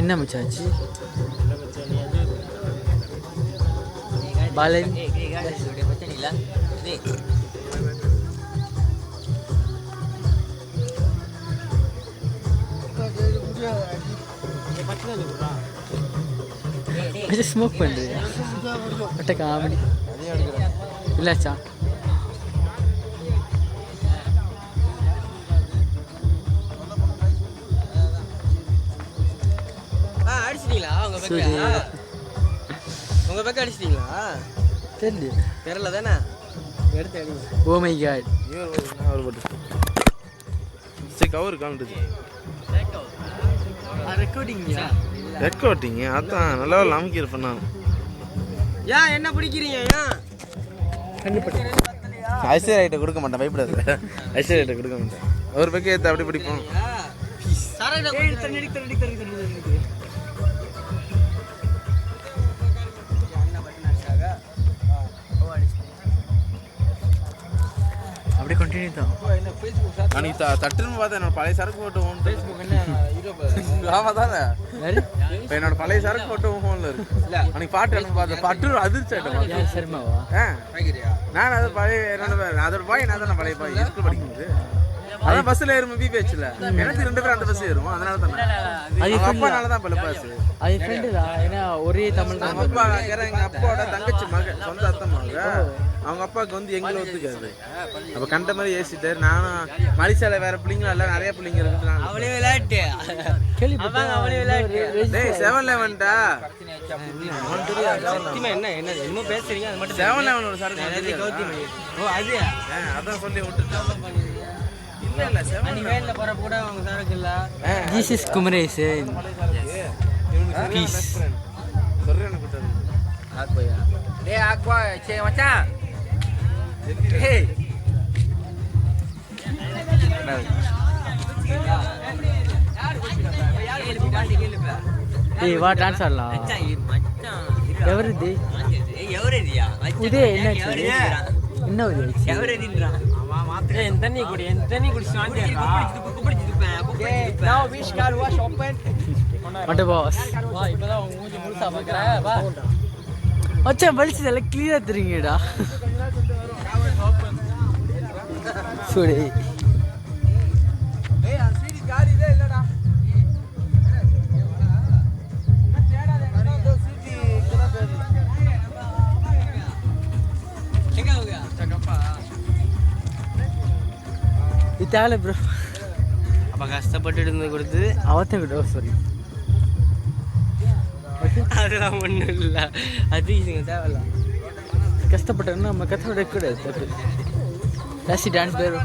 என்ன மச்சாச்சு பாலன் ஸ்மோக் பண்ணுறியா அட்ட காமெடி இல்லாச்சா அடிச்சிட்டீங்களா உங்க பக்கம் அடிச்சிட்டீங்களா தெரியல தானே எடுத்து அடிங்க. Oh my God cover காமிடுது ரெக்கார்டிங்கா recording அதான் நல்லா அமுக்கி இருப்பேன் ஏன் என்ன பிடிக்கிறீங்க ஏன் ஐஸ்வர்யா கொடுக்க மாட்டேன் பயப்படாது ஐஸ்வர்யா கொடுக்க மாட்டேன் ஒரு பக்கம் ஏற்ற அப்படி பிடிப்போம் அப்படியே கண்டினியூ தான் அன்னைக்கு தட்டுன்னு பார்த்தேன் என்னோட பழைய சரக்கு போட்டு ஆமா தானே இப்போ என்னோட பழைய சரக்கு போட்டு ஃபோனில் இருக்கு அன்னைக்கு பாட்டு எனக்கு பார்த்தேன் பட்டு அதிர்ச்சி ஆகிட்டேன் சரிமாவா நான் அது பழைய என்னோட அதோட பாய் நான் தான் பழைய பாய் ஸ்கூல் படிக்கும்போது அதான் பஸ்ஸில் ஏறும் பிபிஹெச்ல எனக்கு 2 பேரும் அந்த பஸ் ஏறும் அதனால தானே அவங்க அப்பானால தான் பல பாஸ் அது ஃப்ரெண்டு தான் ஏன்னா ஒரே தமிழ் தான் அவங்க அப்பா எங்கள் அப்பாவோட தங்கச்சி மக சொந்த அத்தை மக அவங்க அப்பாவுக்கு வந்து எங்களை ஒத்துக்காது அப்போ கண்ட மாதிரி ஏசிட்டாரு நானும் மலிசால வேற பிள்ளைங்களும் இல்லை நிறைய பிள்ளைங்க இருக்கு அவளே விளையாட்டு அவளே விளையாட்டு 7-11டா என்ன என்ன பேசுறீங்க அது மட்டும் 7-11 ஒரு சரக்கு ஓ அது அதான் சொல்லி விட்டுட்டேன் இல்ல 7 வேன்ல போற கூட அவங்க சரக்கு இல்ல ஜீசஸ் குமரேஷ் பீஸ் சொல்றேன் எனக்கு ஆக்போயா டேய் ஆக்பா சே மச்சான் ஏய் ஏய் வா டான்ஸ் ஆடலாம் ఎవరిది ఎవరిదియా ఇదే என்ன ஒரு ఎవరిదిరా ఎంత నీ గుడి శాంతి now which car wash open అంటే బాస్ வா இப்போதான் உங்க மூஞ்சி முழுசா பார்க்கற வா மச்சான் பல்ஸ் எல்லாம் கிளியரா தெரியுங்கடா சூடி ஏய் அசீரி காடி இதே இல்லடா இதால ப்ரோ அப்ப கஷ்டப்பட்டு இருந்து கொடுத்து அவத்த விட சாரி அதெல்லாம் ஒண்ணும் இல்ல அது இதுங்க தேவையில்ல கஷ்டப்பட்டோம்னா நம்ம கஷ்டப்பட கூடாது டான்ஸ் பேர்